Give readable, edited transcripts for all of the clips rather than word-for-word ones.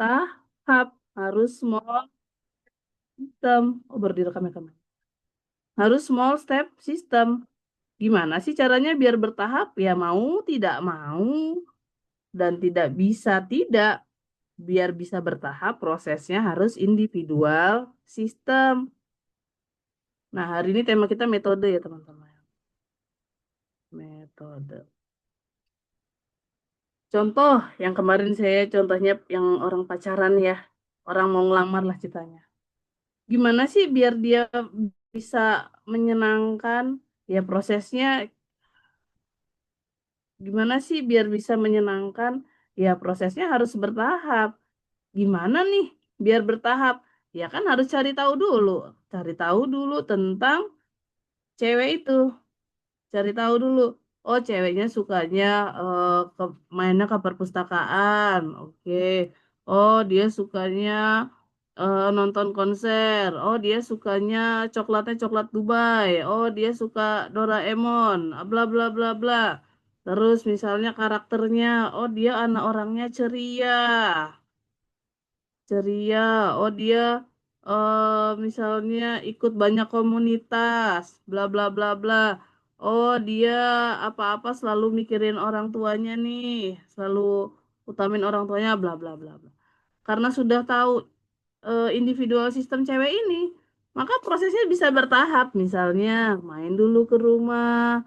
bertahap, harus small system. Oh, baru direkam ya, Kak? Harus small step system. Gimana sih caranya biar bertahap? Ya mau tidak mau dan tidak bisa tidak. Biar bisa bertahap, prosesnya harus individual system. Nah, hari ini tema kita metode ya, teman-teman. Metode. Contoh yang kemarin saya contohnya yang orang pacaran ya. Orang mau ngelamar lah ceritanya. Gimana sih biar dia bisa menyenangkan? Ya prosesnya gimana sih biar bisa menyenangkan? Ya prosesnya harus bertahap. Gimana nih biar bertahap? Ya kan harus cari tahu dulu. Cari tahu dulu tentang cewek itu. Cari tahu dulu. Oh, ceweknya sukanya ke mainnya ke perpustakaan. Oke. Oh, dia sukanya nonton konser. Oh, dia sukanya coklatnya coklat Dubai. Oh, dia suka Doraemon. Bla bla bla bla. Terus misalnya karakternya, oh dia anak orangnya ceria. Ceria. Oh, dia misalnya ikut banyak komunitas, bla bla bla bla. Oh, dia apa-apa selalu mikirin orang tuanya nih, selalu utamin orang tuanya, bla bla bla bla. Karena sudah tahu individual sistem cewek ini, maka prosesnya bisa bertahap. Misalnya main dulu ke rumah,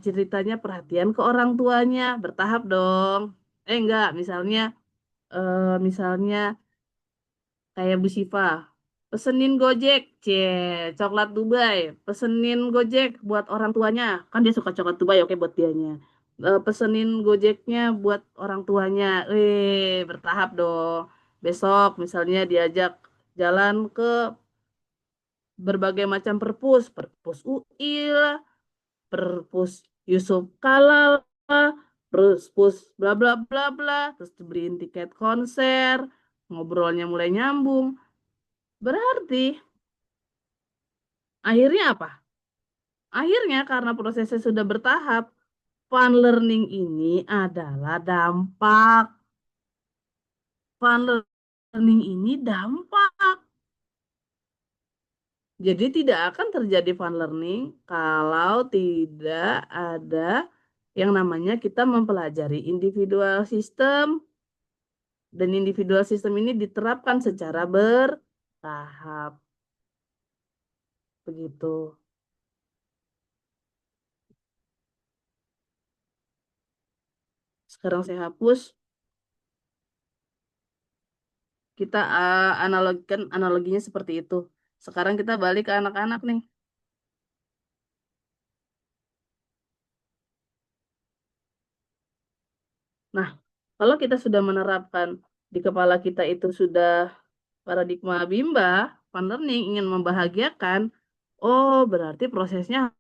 ceritanya perhatian ke orang tuanya, bertahap dong. Enggak, misalnya kayak Bu Siva pesenin Gojek, coklat Dubai, pesenin Gojek buat orang tuanya, kan dia suka coklat Dubai, oke buat dianya. Pesenin Gojeknya buat orang tuanya, bertahap dong. Besok misalnya diajak jalan ke berbagai macam perpus, perpus UI lah, perpus Yusuf Kala lah, perpus bla bla bla bla, terus dibeliin tiket konser, ngobrolnya mulai nyambung. Berarti akhirnya apa? Akhirnya karena prosesnya sudah bertahap, fun learning ini adalah dampak. Fun learning ini dampak. Jadi tidak akan terjadi fun learning kalau tidak ada yang namanya kita mempelajari individual system, dan individual system ini diterapkan secara bertahap. Begitu. Sekarang saya hapus. Kita analogikan analoginya seperti itu. Sekarang kita balik ke anak-anak nih. Nah, kalau kita sudah menerapkan di kepala kita itu sudah paradigma Bimba, fun learning ingin membahagiakan, oh berarti prosesnya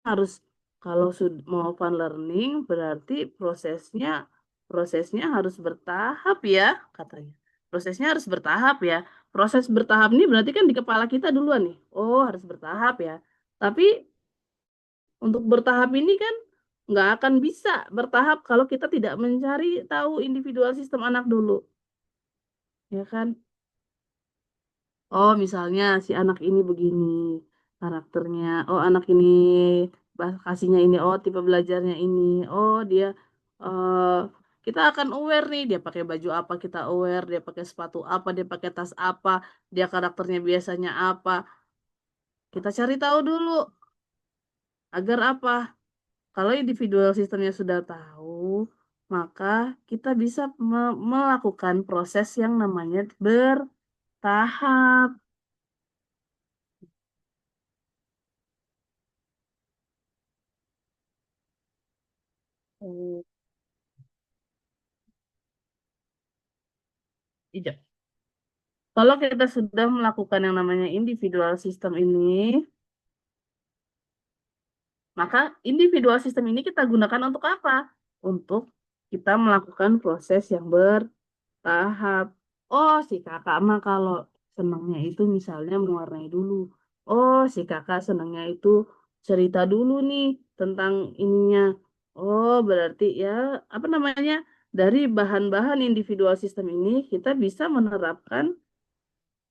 harus kalau sudah mau fun learning berarti prosesnya harus bertahap ya katanya. Prosesnya harus bertahap ya. Proses bertahap ini berarti kan di kepala kita duluan nih. Oh harus bertahap ya. Tapi untuk bertahap ini kan nggak akan bisa bertahap kalau kita tidak mencari tahu individual sistem anak dulu, ya kan? Oh, misalnya si anak ini begini karakternya. Oh, anak ini kasihnya ini. Oh, tipe belajarnya ini. Oh, dia eh kita akan aware nih dia pakai baju apa, kita aware, dia pakai sepatu apa, dia pakai tas apa, dia karakternya biasanya apa. Kita cari tahu dulu agar apa? Kalau individual sistemnya sudah tahu, maka kita bisa melakukan proses yang namanya bertahap. Oh, iya. Kalau kita sudah melakukan yang namanya individual system ini, maka individual system ini kita gunakan untuk apa? Untuk kita melakukan proses yang bertahap. Oh, si kakak mah kalau senangnya itu misalnya mewarnai dulu. Oh, si kakak senangnya itu cerita dulu nih tentang ininya. Oh, berarti ya apa namanya? dari bahan-bahan individual sistem ini kita bisa menerapkan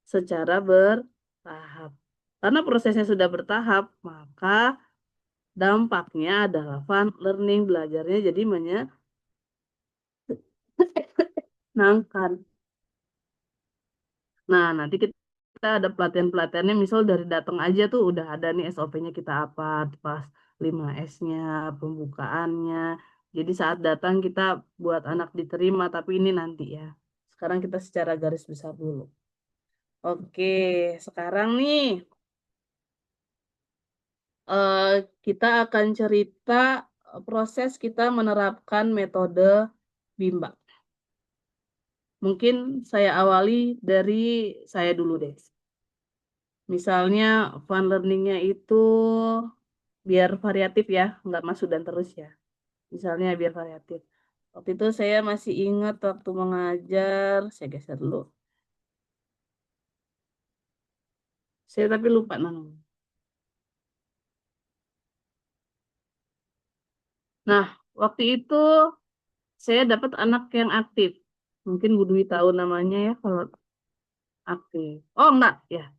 secara bertahap. Karena prosesnya sudah bertahap, maka dampaknya adalah fun learning, belajarnya jadi menyenangkan. Nah, nanti kita ada pelatihan-pelatihannya, misal dari datang aja tuh udah ada nih SOP-nya kita apa, pas 5S-nya, pembukaannya. Jadi saat datang kita buat anak diterima, tapi ini nanti ya. Sekarang kita secara garis besar dulu. Oke, sekarang nih eh, kita akan cerita proses kita menerapkan metode Bimba. Mungkin saya awali dari saya dulu deh. Misalnya fun learning-nya itu biar variatif ya, nggak masuk dan terus ya. Misalnya biar variatif. Waktu itu saya masih ingat waktu mengajar, saya geser dulu. Saya tapi lupa namanya. Nah, waktu itu saya dapat anak yang aktif. Mungkin Bu Dwi tahu namanya ya kalau aktif. Oh enggak ya.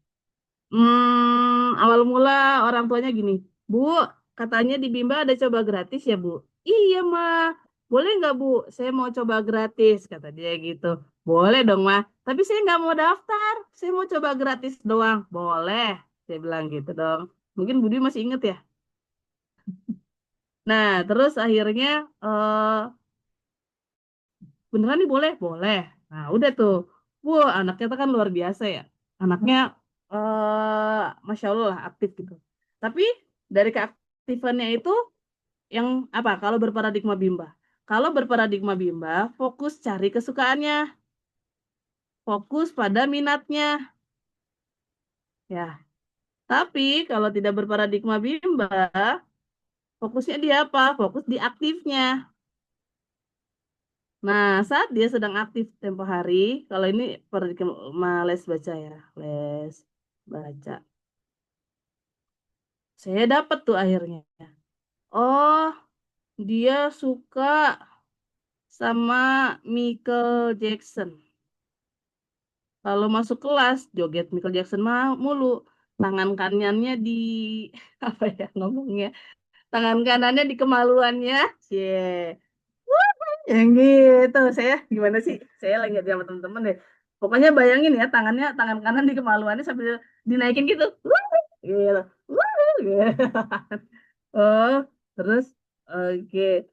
Awal mula orang tuanya gini, Bu, katanya di Bimba ada coba gratis ya, Bu? Iya, Ma. Boleh nggak, Bu? Saya mau coba gratis, kata dia gitu. Boleh dong, Ma. Tapi saya nggak mau daftar. Saya mau coba gratis doang. Boleh. Saya bilang gitu dong. Mungkin Budi masih inget ya. Nah, terus akhirnya beneran nih boleh? Boleh. Nah, udah tuh. Wah, anaknya tuh kan luar biasa ya. Anaknya, Masya Allah lah, aktif gitu. Tapi dari keaktifannya itu yang apa? Kalau berparadigma Bimba. Kalau berparadigma Bimba, fokus cari kesukaannya. Fokus pada minatnya. Ya. Tapi kalau tidak berparadigma Bimba, fokusnya dia apa? Fokus di aktifnya. Nah, saat dia sedang aktif tempo hari, kalau ini paradigma les baca ya, les baca. Saya dapat tuh akhirnya. Oh, dia suka sama Michael Jackson. Kalau masuk kelas, joget Michael Jackson mulu. Tangan kanannya di apa ya ngomongnya? Tangan kanannya di kemaluannya. Cie. Yang gitu. Saya gimana sih? Saya lagi sama teman-teman deh. Pokoknya bayangin ya, tangan kanan di kemaluannya sambil dinaikin gitu. Gitu. Gitu. Oh, terus oke.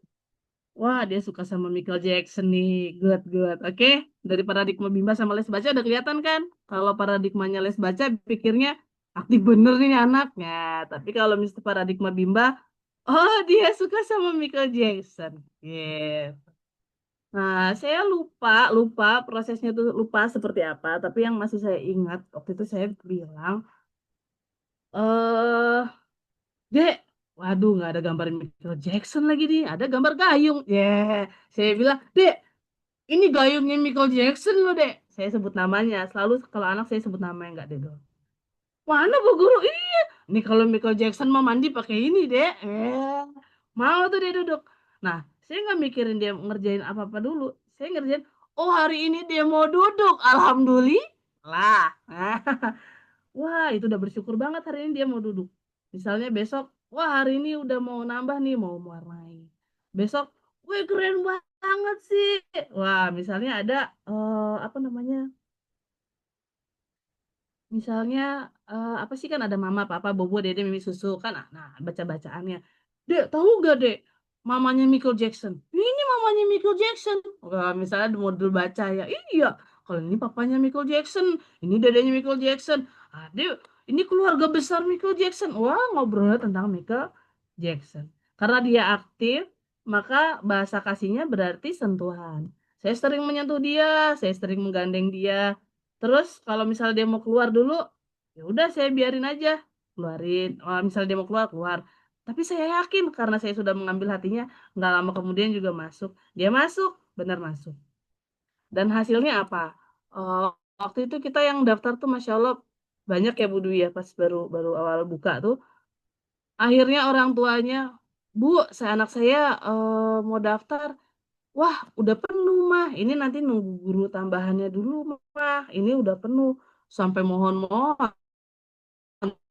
Wah, dia suka sama Michael Jackson nih. Good, good. Oke, dari paradigma Bimba sama les baca udah kelihatan kan? Kalau paradigmanya les baca pikirnya aktif bener nih anaknya. Tapi kalau misalnya paradigma Bimba, oh dia suka sama Michael Jackson. Gitu. Nah, saya lupa, lupa prosesnya tuh lupa seperti apa. Tapi yang masih saya ingat waktu itu saya bilang, Dek, waduh nggak ada gambar Michael Jackson lagi nih, ada gambar gayung. Saya bilang, Dek, ini gayungnya Michael Jackson loh, Dek. Saya sebut namanya, selalu kalau anak saya sebut namanya nggak deh dong. Mana Bu Guru? Iya, ini kalau Michael Jackson mau mandi pakai ini, Dek. Mau tuh dia duduk. Nah, saya nggak mikirin dia ngerjain apa-apa dulu. Saya ngerjain, oh hari ini dia mau duduk, alhamdulillah. Wah, itu udah bersyukur banget hari ini dia mau duduk. Misalnya besok, wah hari ini udah mau nambah nih, mau mewarnai. Besok, wih keren banget sih. Wah, misalnya ada, apa namanya, misalnya apa sih kan ada mama, papa, bobo, dede, mimi, susu kan. Nah, baca-bacaannya. Dek, tahu gak dek? Mamanya Michael Jackson. Ini mamanya Michael Jackson. Wah, misalnya ada model baca ya. Iya, kalau ini papanya Michael Jackson, ini dedenya Michael Jackson. Dek, ini keluarga besar Michael Jackson. Wah, ngobrol tentang Michael Jackson. Karena dia aktif, maka bahasa kasihnya berarti sentuhan. Saya sering menyentuh dia, saya sering menggandeng dia. Terus kalau misalnya dia mau keluar dulu, ya udah saya biarin aja keluarin. Oh, misalnya dia mau keluar keluar. Tapi saya yakin karena saya sudah mengambil hatinya, nggak lama kemudian juga masuk. Dia masuk, benar masuk. Dan hasilnya apa? Oh, waktu itu kita yang daftar tuh Masya Allah banyak ya Bu Dwi ya pas baru baru awal buka tuh. Akhirnya orang tuanya, Bu, anak saya mau daftar. wah udah penuh mah, ini nanti nunggu guru tambahannya dulu mah, ini udah penuh, sampai mohon-mohon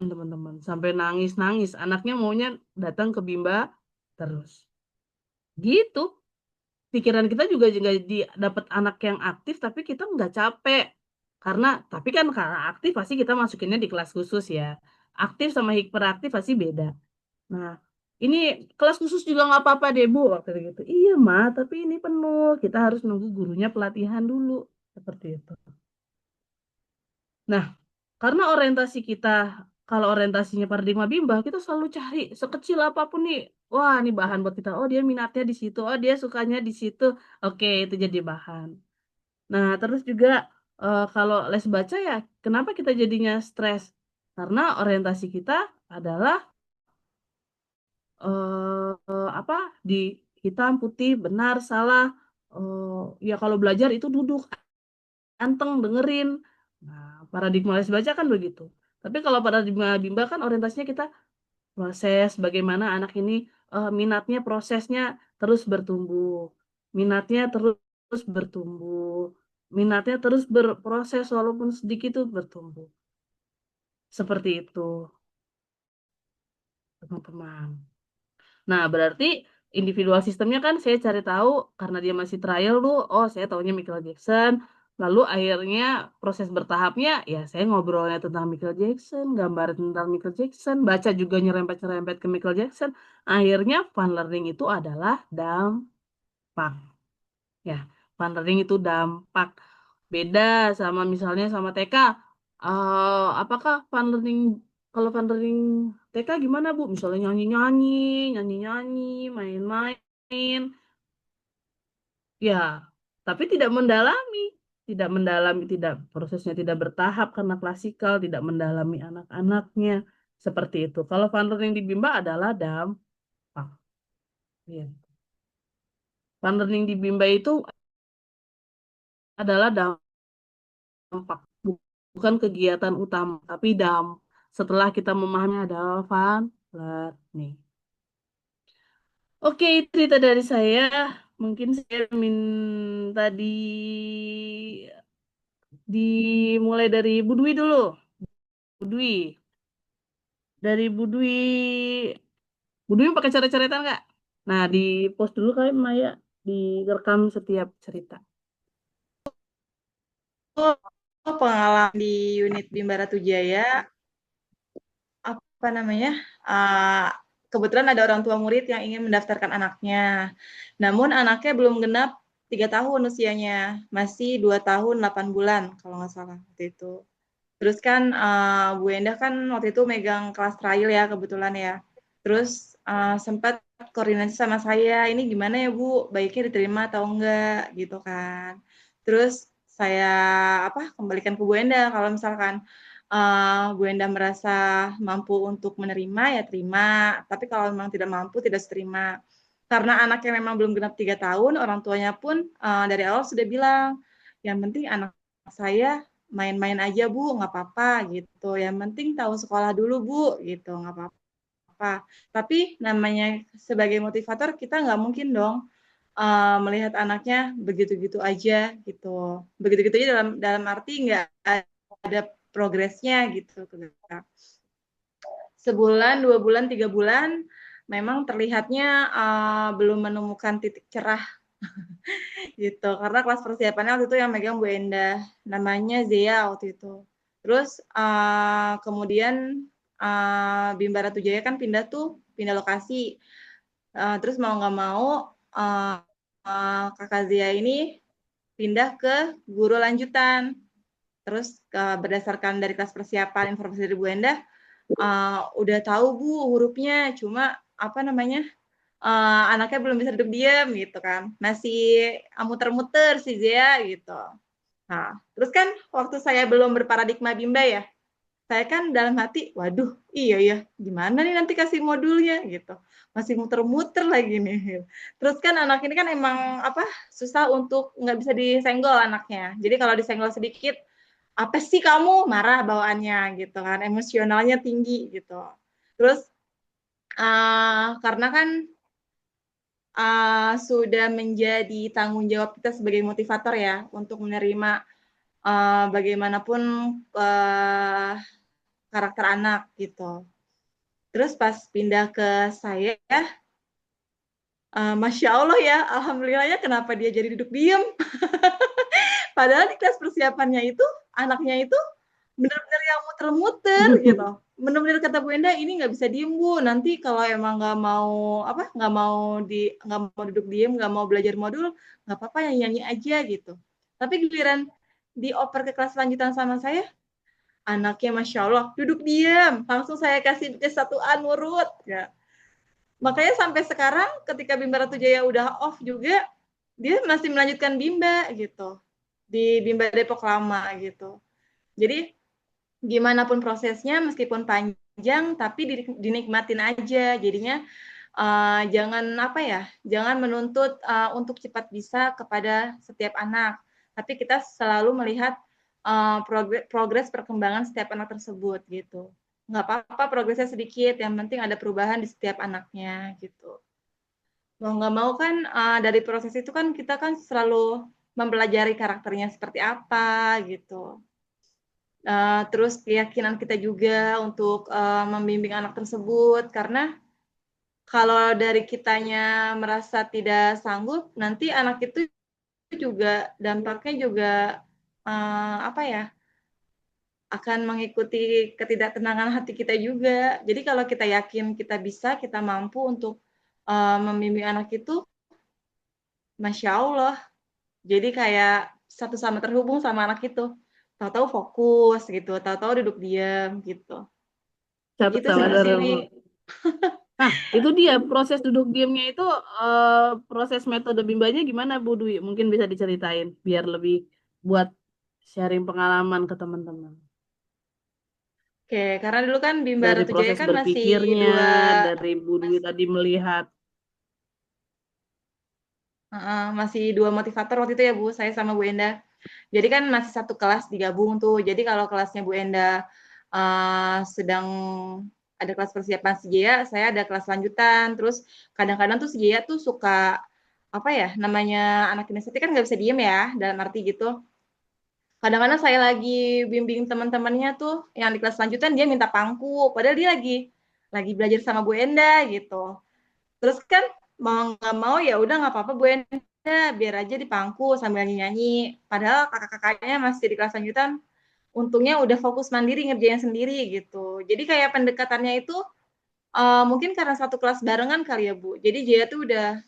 teman-teman, sampai nangis-nangis, anaknya maunya datang ke Bimba terus. Gitu. Pikiran kita juga juga dapat anak yang aktif tapi kita nggak capek. Tapi kan karena aktif pasti kita masukinnya di kelas khusus ya. Aktif sama hiperaktif pasti beda. Nah, ini kelas khusus juga nggak apa-apa deh Bu, waktu gitu. Iya mah, tapi ini penuh. Kita harus nunggu gurunya pelatihan dulu. Seperti itu. Nah, karena orientasi kita, kalau orientasinya paradigma Bimba, kita selalu cari sekecil apapun nih. Wah, ini bahan buat kita. Oh, dia minatnya di situ. Oh, dia sukanya di situ. Oke, itu jadi bahan. Nah, terus juga kalau les baca ya, kenapa kita jadinya stres? Karena orientasi kita adalah apa di hitam, putih, benar, salah. Ya kalau belajar itu duduk, anteng, dengerin. Nah, paradigma les baca kan begitu. Tapi kalau paradigma Bimba kan orientasinya kita proses bagaimana anak ini minatnya prosesnya terus bertumbuh. Minatnya terus bertumbuh. Minatnya terus berproses walaupun sedikit itu bertumbuh. Seperti itu, teman-teman. Nah, berarti individual sistemnya kan saya cari tahu karena dia masih trial tuh, oh saya taunya Michael Jackson. Lalu akhirnya proses bertahapnya ya saya ngobrolnya tentang Michael Jackson, gambar tentang Michael Jackson, baca juga nyerempet-nyerempet ke Michael Jackson. Akhirnya fun learning itu adalah dampak. Ya, fun learning itu dampak. Beda sama misalnya sama TK. Apakah fun learning kalau fun learning TK gimana Bu? Misalnya nyanyi-nyanyi, nyanyi-nyanyi, main-main. Ya, tapi tidak mendalami, tidak mendalami, tidak prosesnya tidak bertahap karena klasikal, tidak mendalami anak-anaknya seperti itu. Kalau fun learning di Bimba adalah dampak. Ya. Fun learning di Bimba itu adalah dampak, bukan kegiatan utama, tapi setelah kita memahami adalah fun learning. Oke, itu cerita dari saya. Mungkin saya minta dimulai dari Bu Dwi dulu. Bu Dwi. Dari Bu Dwi pakai coret-coretan nggak? Nah, di post dulu kali Maya, direkam setiap cerita. Oh, pengalaman di unit Bimba Ratu Jaya, apa namanya? Uh, Kebetulan ada orang tua murid yang ingin mendaftarkan anaknya. Namun anaknya belum genap 3 tahun usianya, masih 2 tahun 8 bulan kalau nggak salah waktu itu. Terus kan Bu Endah kan waktu itu megang kelas trial ya kebetulan ya. Terus sempat koordinasi sama saya, ini gimana ya Bu, baiknya diterima atau enggak gitu kan. Terus saya kembalikan ke Bu Endah kalau misalkan Bu Endah merasa mampu untuk menerima ya terima, tapi kalau memang tidak mampu tidak terima. Karena anaknya memang belum genap 3 tahun, orang tuanya pun dari awal sudah bilang, yang penting anak saya main-main aja Bu, nggak apa-apa gitu. Yang penting tahu sekolah dulu Bu, gitu, nggak apa-apa. Tapi namanya sebagai motivator kita nggak mungkin dong melihat anaknya begitu-gitu aja gitu. Begitu-gitu aja dalam arti nggak ada progresnya gitu. Sebulan, 2 bulan, 3 bulan, memang terlihatnya belum menemukan titik cerah gitu. Karena kelas persiapannya waktu itu yang megang Bu Endah, namanya Zea waktu itu. Terus kemudian Bimba Ratu Jaya kan pindah lokasi. Terus mau nggak mau kakak Zea ini pindah ke guru lanjutan. Terus berdasarkan dari kelas persiapan informasi dari Bu Endah, udah tahu Bu hurufnya, cuma apa namanya anaknya belum bisa duduk diam gitu kan, masih muter-muter si Zia gitu. Nah, terus kan waktu saya belum berparadigma Bimba ya, saya kan dalam hati, waduh, iya ya, gimana nih nanti kasih modulnya gitu, masih muter-muter lagi nih. Terus kan anak ini kan emang susah untuk nggak bisa disenggol anaknya. Jadi kalau disenggol sedikit, apa sih kamu marah bawaannya gitu kan, emosionalnya tinggi gitu. Terus karena kan sudah menjadi tanggung jawab kita sebagai motivator ya untuk menerima bagaimanapun karakter anak gitu. Terus pas pindah ke saya, Masya Allah ya, alhamdulillah ya kenapa dia jadi duduk diem. Padahal di kelas persiapannya itu, anaknya itu benar-benar yang muter-muter gitu. Benar-benar kata Bu Enda, ini nggak bisa diem Bu. Nanti kalau emang nggak mau duduk diem, nggak mau belajar modul, nggak apa-apa nyanyi aja gitu. Tapi giliran dioper ke kelas lanjutan sama saya, anaknya Masya Allah duduk diem, langsung saya kasih kesatuan nurut. Ya. Makanya sampai sekarang ketika Bimba Ratu Jaya udah off juga, dia masih melanjutkan Bimba gitu di Bimba Depok lama gitu. Jadi gimana pun prosesnya meskipun panjang tapi dinikmatin aja. Jadinya jangan jangan menuntut untuk cepat bisa kepada setiap anak. Tapi kita selalu melihat progres perkembangan setiap anak tersebut gitu. Nggak apa-apa progresnya sedikit, yang penting ada perubahan di setiap anaknya gitu. Mau nggak mau kan dari proses itu kan kita kan selalu mempelajari karakternya seperti apa gitu. Terus keyakinan kita juga untuk membimbing anak tersebut, karena kalau dari kitanya merasa tidak sanggup, nanti anak itu juga dampaknya juga akan mengikuti ketidaktenangan hati kita juga. Jadi kalau kita yakin kita bisa, kita mampu untuk membimbing anak itu, Masya Allah. Jadi kayak satu sama terhubung sama anak itu. Tahu-tahu fokus gitu, tahu-tahu duduk diam gitu. Satu Gitu sih sama Bu Siwi. Nah, itu dia proses duduk diamnya itu, proses metode bimbanya gimana Bu Dwi? Mungkin bisa diceritain biar lebih buat sharing pengalaman ke teman-teman. Oke, karena dulu kan Bimba Dari Ratu Jaya proses kan masih berpikirnya, dua, dari Bu Dwi tadi melihat. masih dua motivator waktu itu ya Bu, saya sama Bu Enda. Jadi kan masih satu kelas digabung tuh. Jadi kalau kelasnya Bu Enda sedang ada kelas persiapan Sejaya, saya ada kelas lanjutan. Terus kadang-kadang tuh Sejaya tuh suka namanya anak kinestetik kan nggak bisa diem ya, dalam arti gitu. Kadang-kadang saya lagi bimbing teman-temannya tuh yang di kelas lanjutan dia minta pangku, padahal dia lagi belajar sama Bu Enda gitu. Terus kan mau nggak mau ya udah nggak apa-apa Bu Enda, biar aja di pangku sambil nyanyi. Padahal kakak-kakaknya masih di kelas lanjutan, untungnya udah fokus mandiri ngerjain sendiri gitu. Jadi kayak pendekatannya itu mungkin karena satu kelas barengan kali ya Bu. Jadi dia tuh udah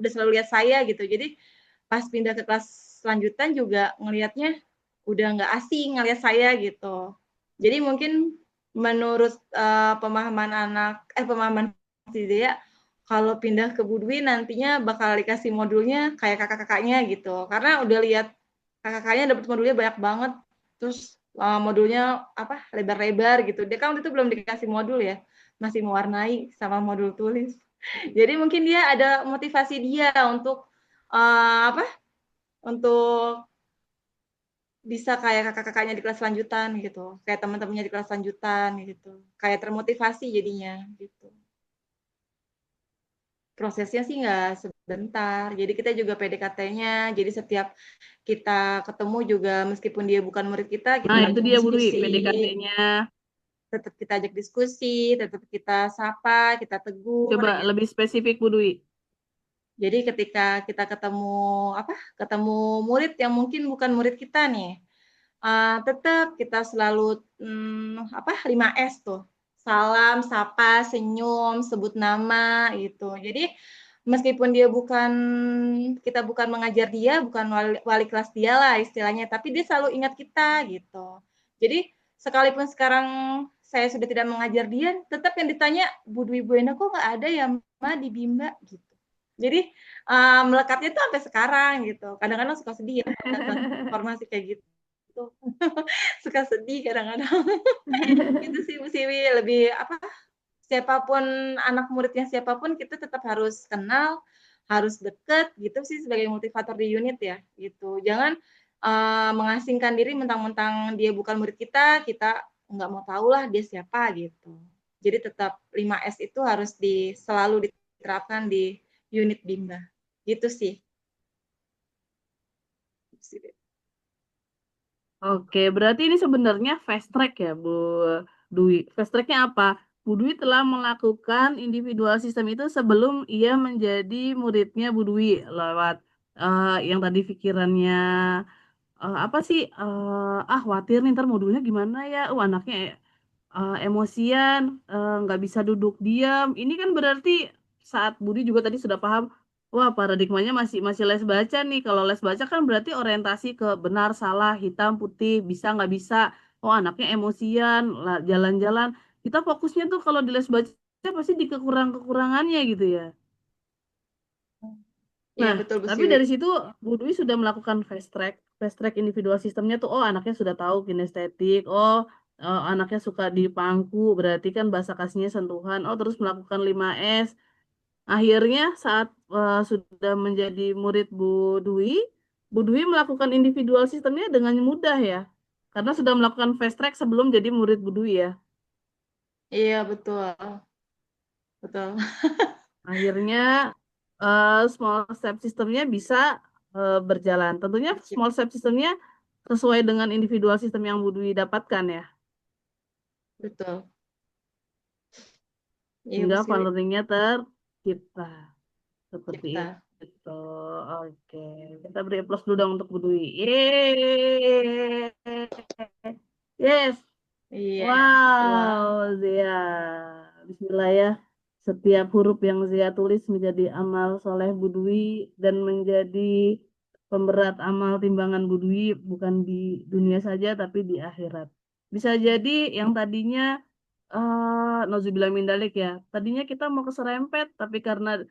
selalu lihat saya gitu. Jadi pas pindah ke kelas lanjutan juga ngelihatnya udah nggak asing ngelihat saya gitu. Jadi mungkin menurut pemahaman si Dea, kalau pindah ke Budwi nantinya bakal dikasih modulnya kayak kakak-kakaknya gitu. Karena udah lihat kakak-kakaknya dapat modulnya banyak banget. Terus modulnya lebar-lebar gitu. Dia kan waktu itu belum dikasih modul ya, masih mewarnai sama modul tulis. Jadi mungkin dia ada motivasi dia untuk uh, apa untuk bisa kayak kakak-kakaknya di kelas lanjutan gitu, kayak teman-temannya di kelas lanjutan gitu, kayak termotivasi jadinya gitu. Prosesnya sih nggak sebentar, jadi kita juga PDKT-nya, jadi setiap kita ketemu juga meskipun dia bukan murid kita Nah, itu ajak dia Bu Dwi, diskusi, PDKT-nya. tetap kita ajak diskusi, tetap kita sapa, kita tegur Coba gitu. lebih spesifik Bu Dwi. Jadi ketika kita ketemu murid yang mungkin bukan murid kita nih, tetap kita selalu 5S tuh. Salam, sapa, senyum, sebut nama gitu. Jadi meskipun kita bukan mengajar dia, bukan wali kelas dia lah istilahnya, tapi dia selalu ingat kita gitu. Jadi sekalipun sekarang saya sudah tidak mengajar dia, tetap yang ditanya, Bu Dwi Bu Enda kok nggak ada ya Ma di Bimba gitu. Jadi melekatnya tuh sampai sekarang gitu. Kadang-kadang suka sedih ya dapat informasi kayak gitu. Suka sedih kadang-kadang. Itu sih Bu Siwi, lebih siapapun anak muridnya siapapun kita tetap harus kenal, harus deket gitu sih sebagai motivator di unit ya gitu. Jangan mengasingkan diri mentang-mentang dia bukan murid kita nggak mau tahu lah dia siapa gitu. Jadi tetap 5S itu harus selalu diterapkan di unit Bimba. Gitu sih. Oke, berarti ini sebenarnya fast track ya, Bu Dwi. Fast tracknya apa? Bu Dwi telah melakukan individual system itu sebelum ia menjadi muridnya Bu Dwi lewat yang tadi pikirannya apa sih? Khawatir nih ntar modulnya gimana ya? Anaknya emosian, nggak bisa duduk diam. Ini kan berarti saat Budi juga tadi sudah paham, wah paradigmanya masih masih les baca nih. Kalau les baca kan berarti orientasi ke benar, salah, hitam, putih, bisa nggak bisa. Oh anaknya emosian, jalan-jalan. Kita fokusnya tuh kalau di les baca pasti di kekurangan-kekurangannya gitu ya. Iya, Nah, betul Bu tapi Siwi. dari situ Bu Dwi sudah melakukan fast track individual sistemnya tuh, oh anaknya sudah tahu kinestetik, oh anaknya suka dipangku, berarti kan bahasa kasihnya sentuhan, oh terus melakukan 5S. Akhirnya saat sudah menjadi murid Bu Dwi melakukan individual sistemnya dengan mudah ya, karena sudah melakukan fast track sebelum jadi murid Bu Dwi ya. Iya, betul. Betul. Akhirnya small step sistemnya bisa berjalan. Tentunya small step sistemnya sesuai dengan individual sistem yang Bu Dwi dapatkan ya. Betul. Iya, Bu Hingga fun Siwi. learning-nya tercipta. Seperti Cipta. itu. Oke. Kita beri aplaus dulu dong untuk Bu Dwi. Yeay. Yes. Iya. Wah. Wow, Zia. Bismillah ya. Setiap huruf yang Zia tulis menjadi amal soleh Budwi dan menjadi pemberat amal timbangan Budwi bukan di dunia saja tapi di akhirat. Bisa jadi yang tadinya nauzubillah min dalik ya. Tadinya kita mau keserempet tapi karena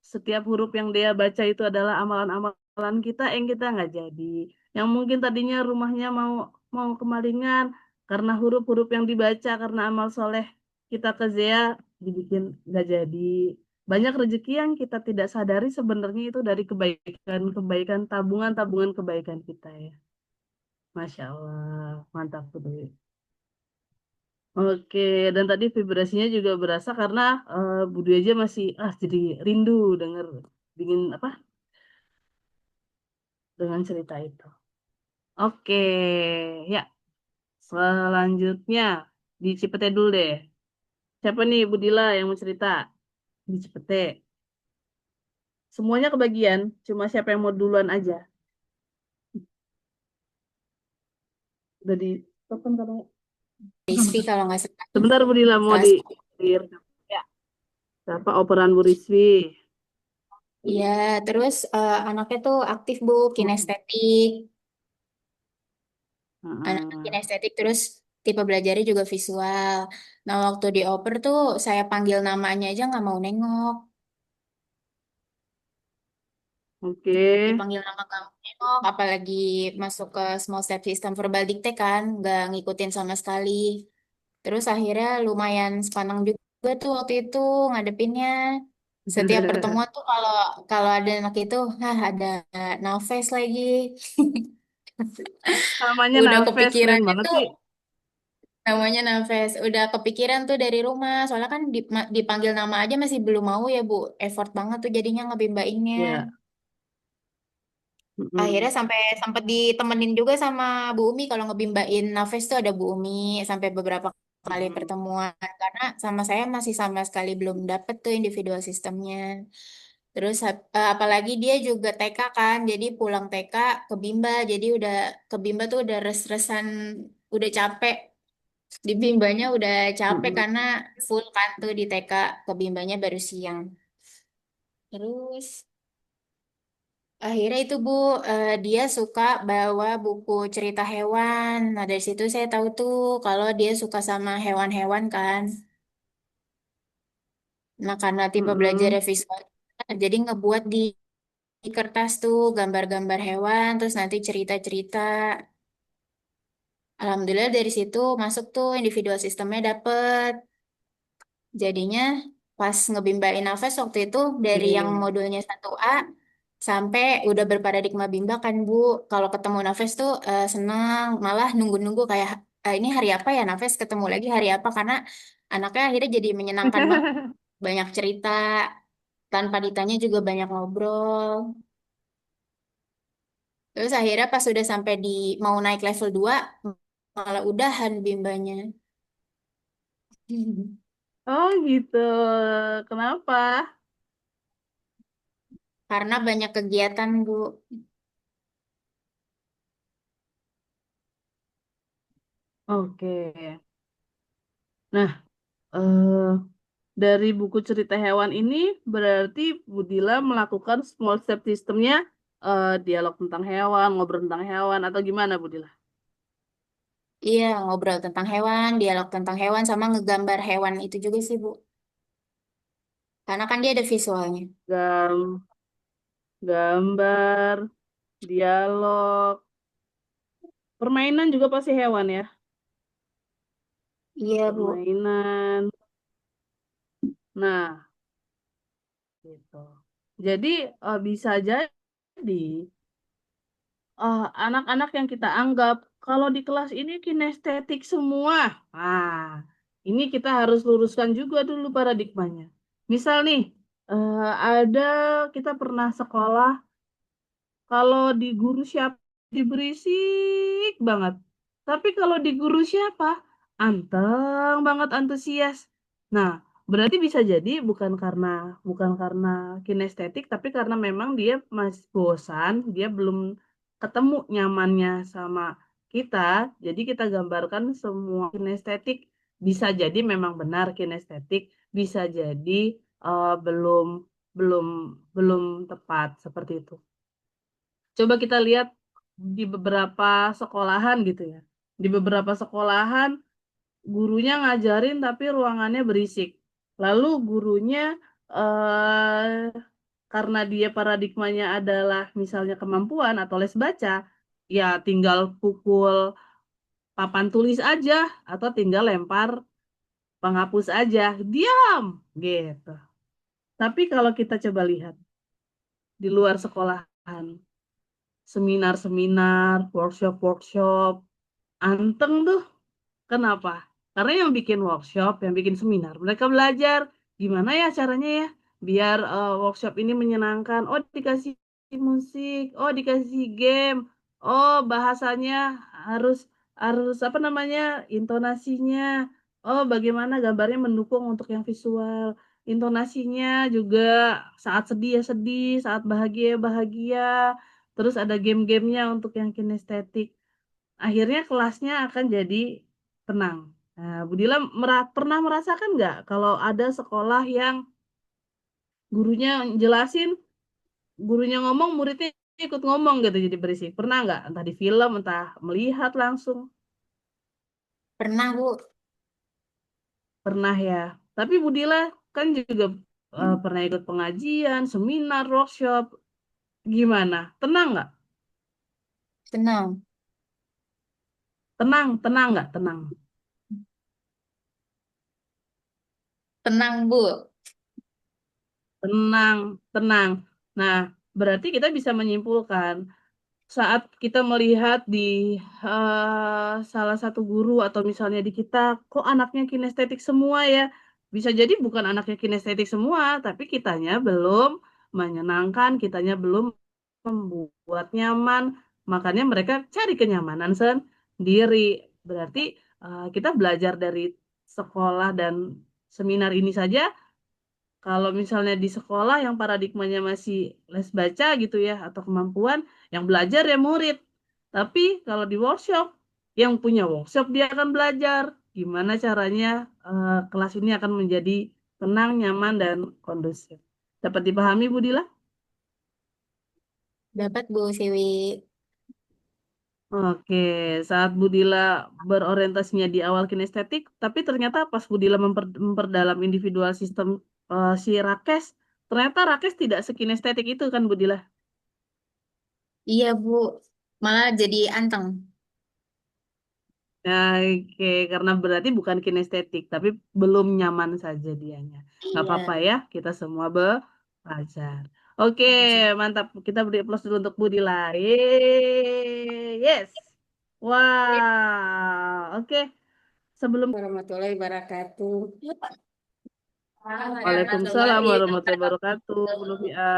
setiap huruf yang dia baca itu adalah amalan-amalan kita yang kita nggak jadi. Yang mungkin tadinya rumahnya mau mau kemalingan karena huruf-huruf yang dibaca karena amal soleh kita ke Zea dibikin nggak jadi. Banyak rezeki yang kita tidak sadari sebenarnya itu dari kebaikan-kebaikan, tabungan-tabungan kebaikan kita ya. Masya Allah, mantap tuh. Oke, dan tadi vibrasinya juga berasa karena Budi aja masih jadi rindu denger dingin apa dengan cerita itu. Oke, ya selanjutnya di Cipete dulu deh. Siapa nih Budila yang mau cerita di Cipete? Semuanya kebagian, cuma siapa yang mau duluan aja. Udah di telepon katanya. Rizky kalau nggak salah. Sebentar Budila mau Tas. di ya. Siapa operan Bu Rizwi? Iya, terus anaknya tuh aktif Bu, Hmm. kinestetik. Anaknya Heeh. kinestetik terus tipe belajarnya juga visual. Nah, waktu dioper tuh saya panggil namanya aja nggak mau nengok. Oke. Dipanggil nama nggak mau nengok, apalagi masuk ke small step system verbal dikte kan, nggak ngikutin sama sekali. Terus akhirnya lumayan sepaneng juga tuh waktu itu ngadepinnya. Setiap pertemuan tuh kalau kalau ada anak itu, ada Nafes lagi. Namanya Udah Nafes, kepikiran keren banget itu sih. namanya Nafes. Udah kepikiran tuh dari rumah. Soalnya kan dipanggil nama aja masih belum mau ya Bu. Effort banget tuh jadinya ngebimbainnya. Ya. Akhirnya Mm-mm. sampai sempat ditemenin juga sama Bu Umi kalau ngebimbain Nafes tuh ada Bu Umi sampai beberapa kali Mm-mm. pertemuan karena sama saya masih sama sekali belum dapet tuh individual sistemnya. Terus apalagi dia juga TK kan, jadi pulang TK ke Bimba, jadi udah ke Bimba tuh udah res-resan, udah capek. Di Bimbanya udah capek Mm-mm. karena full kan tuh di TK, ke Bimbanya baru siang. Terus akhirnya itu Bu, dia suka bawa buku cerita hewan. Nah dari situ saya tahu tuh kalau dia suka sama hewan-hewan kan. Nah karena tipe belajarnya Mm-mm. visual, jadi ngebuat di kertas tuh gambar-gambar hewan, terus nanti cerita-cerita. Alhamdulillah dari situ masuk tuh individual sistemnya dapet. Jadinya pas ngebimbain Nafas waktu itu dari yang Oke. modulnya 1A sampai udah berparadigma bimba kan Bu. Kalau ketemu Nafas tuh senang, malah nunggu-nunggu kayak ini hari apa ya Nafas ketemu lagi hari apa karena anaknya akhirnya jadi menyenangkan banget, banyak cerita. tanpa ditanya juga banyak ngobrol. Terus akhirnya pas sudah sampai di mau naik level 2 malah udahan bimbanya. Oh gitu. Kenapa? Karena banyak kegiatan, Bu. Oke. Nah, eh, dari buku cerita hewan ini berarti Budila melakukan small step systemnya, dialog tentang hewan, ngobrol tentang hewan, atau gimana Budila? Iya, ngobrol tentang hewan, dialog tentang hewan, sama ngegambar hewan itu juga sih, Bu. Karena kan dia ada visualnya. Gam Gambar, dialog, permainan juga pasti hewan ya. Iya, Bu. Permainan. Nah, gitu. Jadi bisa jadi anak-anak yang kita anggap kalau di kelas ini kinestetik semua. Nah, ini kita harus luruskan juga dulu paradigmanya. Misal nih, ada kita pernah sekolah kalau di guru siapa diberisik banget. Tapi kalau di guru siapa anteng banget antusias. Nah, berarti bisa jadi bukan karena kinestetik tapi karena memang dia masih bosan, dia belum ketemu nyamannya sama kita. Jadi kita gambarkan semua kinestetik bisa jadi memang benar kinestetik, bisa jadi belum belum belum tepat seperti itu. Coba kita lihat di beberapa sekolahan gitu ya. Di beberapa sekolahan gurunya ngajarin tapi ruangannya berisik. Lalu gurunya eh, karena dia paradigmanya adalah misalnya kemampuan atau les baca, ya tinggal pukul papan tulis aja atau tinggal lempar penghapus aja. Diam gitu. Tapi kalau kita coba lihat di luar sekolahan, seminar-seminar, workshop-workshop, anteng tuh. Kenapa? Karena yang bikin workshop, yang bikin seminar, mereka belajar gimana ya caranya ya biar workshop ini menyenangkan. Oh, dikasih musik, oh dikasih game, oh bahasanya harus harus apa namanya intonasinya. Oh, bagaimana gambarnya mendukung untuk yang visual. Intonasinya juga saat sedih ya sedih, saat bahagia ya bahagia. Terus ada game-gamenya untuk yang kinestetik. Akhirnya kelasnya akan jadi tenang. Nah, Budila pernah merasakan nggak kalau ada sekolah yang gurunya jelasin, gurunya ngomong, muridnya ikut ngomong gitu jadi berisik. Pernah nggak? Entah di film, entah melihat langsung. Pernah, Bu. Pernah ya. Tapi Budila kan juga pernah ikut pengajian, seminar, workshop. Gimana? Tenang nggak? Tenang. Tenang, tenang nggak? Tenang. Tenang, Bu. Tenang, tenang. Nah, berarti kita bisa menyimpulkan saat kita melihat di salah satu guru atau misalnya di kita, kok anaknya kinestetik semua ya? Bisa jadi bukan anaknya kinestetik semua, tapi kitanya belum menyenangkan, kitanya belum membuat nyaman, makanya mereka cari kenyamanan sendiri. Berarti kita belajar dari sekolah dan seminar ini saja kalau misalnya di sekolah yang paradigmanya masih les baca gitu ya, atau kemampuan, yang belajar ya murid. Tapi kalau di workshop, yang punya workshop dia akan belajar. Gimana caranya kelas ini akan menjadi tenang, nyaman, dan kondusif. Dapat dipahami, Bu Dila? Dapat, Bu Siwi. Oke, saat Budila berorientasinya di awal kinestetik, tapi ternyata pas Budila memperdalam individual sistem si Rakes, ternyata Rakes tidak sekinestetik itu kan Budila. Iya, Bu. Malah jadi anteng. Ya, oke, karena berarti bukan kinestetik, tapi belum nyaman saja dianya. Nggak Iya. apa-apa ya, kita semua belajar. Oke, Makasih. mantap. Kita beri aplaus dulu untuk Budila. Yeay, yes. Wow, oke. Sebelum Warahmatullahi wabarakatuh. Waalaikumsalam Baik. warahmatullahi wabarakatuh, Bu Novia.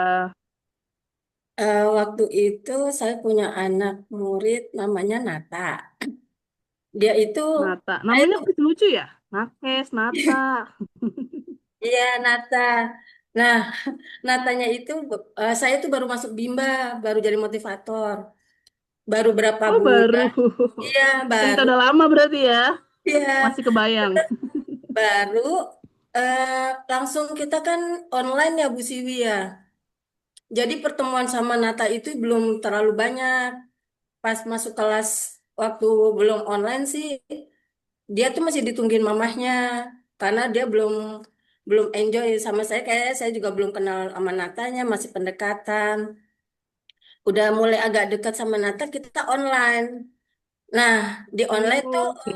Waktu itu saya punya anak murid namanya Nata. Dia itu, Nata, saya namanya tuh, lucu ya? Nakes, Nata. iya Nata. Nah, Natanya itu, saya tuh baru masuk Bimba, baru jadi motivator. Baru berapa Oh, baru. bulan, iya Cerita baru, udah lama berarti ya? iya Masih kebayang. baru, langsung kita kan online ya Bu Siwi ya. Jadi pertemuan sama Nata itu belum terlalu banyak. Pas masuk kelas waktu belum online sih, dia tuh masih ditungguin mamahnya karena dia belum enjoy sama saya, kayak saya juga belum kenal sama Natanya, masih pendekatan. Udah mulai agak dekat sama Nata, kita online. Nah, di online tuh Oke.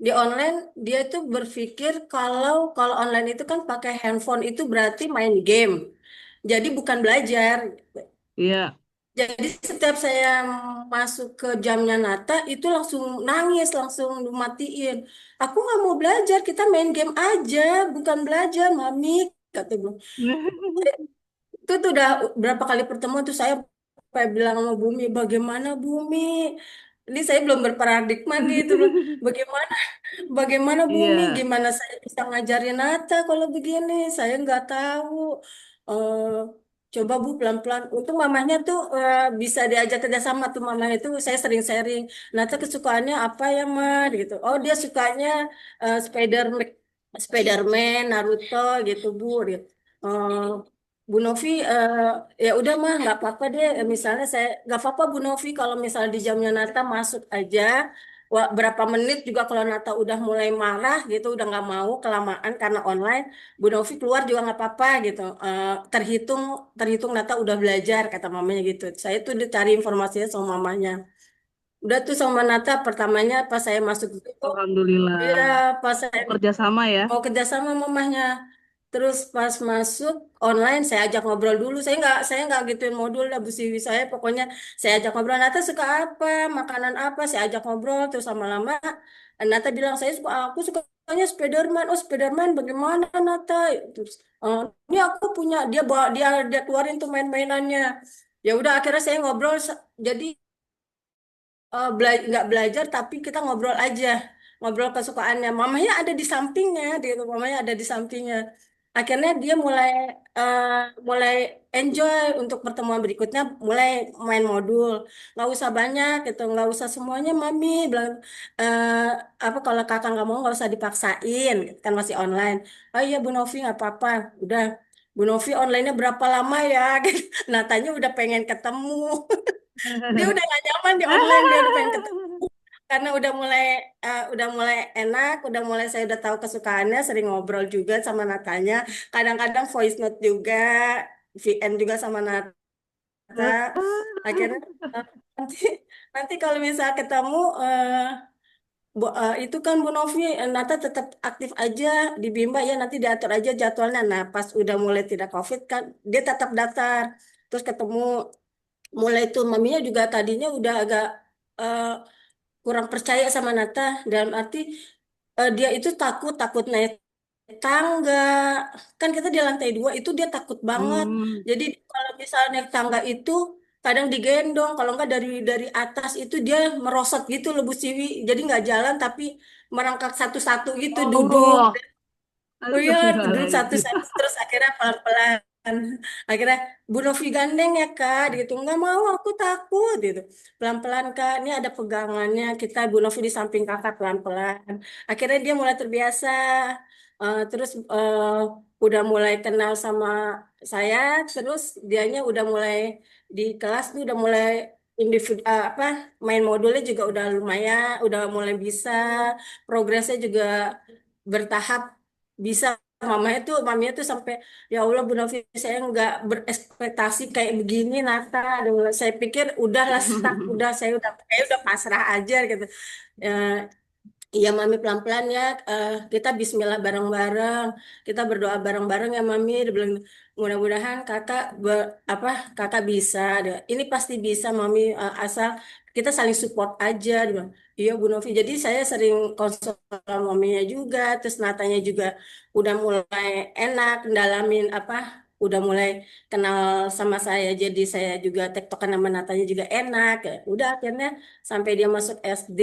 di online dia tuh berpikir kalau online itu kan pakai handphone itu berarti main game. Jadi bukan belajar. Iya. Jadi setiap saya masuk ke jamnya Nata itu langsung nangis, langsung matiin. Aku nggak mau belajar, kita main game aja, bukan belajar, Mami. Kata gue. Itu tuh udah berapa kali pertemuan tuh saya kayak bilang sama Bumi, bagaimana Bumi? Ini saya belum berparadigma nih, itu bilang, bagaimana Bagaimana Bumi? Iya. Gimana saya bisa ngajarin Nata kalau begini? Saya nggak tahu. Eh, Coba Bu pelan-pelan. Untung mamanya tuh bisa diajak kerjasama tuh mamanya itu saya sering sharing. Nata kesukaannya apa ya Ma? Gitu. Oh dia sukanya Spiderman, Naruto gitu Bu. Gitu. Eh, Bu Novi, ya udah mah nggak apa-apa deh. Misalnya saya nggak apa-apa Bu Novi kalau misalnya di jamnya Nata masuk aja. Wah, berapa menit juga kalau Nata udah mulai marah gitu, udah nggak mau kelamaan karena online, Bu Novi keluar juga nggak apa-apa gitu. Terhitung terhitung Nata udah belajar kata mamanya gitu. Saya tuh dicari informasinya sama mamanya. Udah tuh sama Nata pertamanya pas saya masuk itu, Alhamdulillah. iya pas saya Mau kerja sama ya? mau kerja sama mamahnya. Terus pas masuk online saya ajak ngobrol dulu. Saya nggak gituin modul lah Bu Siwi, saya pokoknya saya ajak ngobrol. Nata suka apa, makanan apa, saya ajak ngobrol terus lama-lama Nata bilang aku sukanya Spiderman. Oh Spiderman bagaimana Nata? Terus ini aku punya dia bawa dia keluarin tuh main-mainannya. Ya udah akhirnya saya ngobrol jadi nggak belajar tapi kita ngobrol aja, ngobrol kesukaannya mamanya ada di sampingnya gitu, mamanya ada di sampingnya, akhirnya dia eh, mulai enjoy untuk pertemuan berikutnya, mulai main modul, nggak usah banyak gitu, nggak usah semuanya mami bilang, eh, apa kalau kakak nggak mau nggak usah dipaksain kan masih online. Oh iya Bu Novi nggak apa-apa, udah Bu Novi onlinenya berapa lama ya gitu. Natanya udah pengen ketemu. Dia udah gak nyaman di online, dia udah pengen ketemu karena udah mulai enak, udah mulai saya udah tahu kesukaannya, sering ngobrol juga sama Natanya, kadang-kadang voice note juga, VN juga sama Nata. Akhirnya nanti nanti kalau misal ketemu itu kan Bu Novi, Nata tetap aktif aja di Bimba ya, nanti diatur aja jadwalnya. Nah pas udah mulai tidak COVID kan dia tetap daftar, terus ketemu mulai tuh maminya juga tadinya udah agak eh, kurang percaya sama Nata, dalam arti dia itu takut takut naik tangga, kan kita di lantai 2 itu dia takut banget, Hmm. jadi kalau misalnya naik tangga itu kadang digendong, kalau enggak dari atas itu dia merosot gitu loh Bu Siwi, jadi nggak jalan tapi merangkak satu-satu gitu duduk. Oh, Oh iya, duduk astagfirullahaladzim. satu-satu terus akhirnya pelan-pelan. Akhirnya Bu Novi gandeng ya Kak, gitu. Nggak mau, aku takut gitu. Pelan-pelan Kak, ini ada pegangannya. Kita Bu Novi di samping Kakak pelan-pelan. Akhirnya dia mulai terbiasa. Terus udah mulai kenal sama saya. Terus dianya udah mulai di kelas nih udah mulai individu apa main modulnya juga udah lumayan, udah mulai bisa. Progresnya juga bertahap bisa. Mamanya tuh sampai ya Allah Bu Novi saya nggak berekspektasi kayak begini Nata. Aduh, saya pikir udahlah stuck, saya udah pasrah aja gitu. Eh, Iya Mami pelan-pelan ya, kita Bismillah bareng-bareng, kita berdoa bareng-bareng ya Mami. Dia bilang mudah-mudahan kakak bisa, ini pasti bisa Mami, asal kita saling support aja. Dia bilang, iya Bu Novi. Jadi saya sering konsul sama maminya juga, terus Natanya juga udah mulai enak, ndalamin apa, udah mulai kenal sama saya. Jadi saya juga tektokan sama Natanya juga enak. Ya, udah akhirnya sampai dia masuk SD,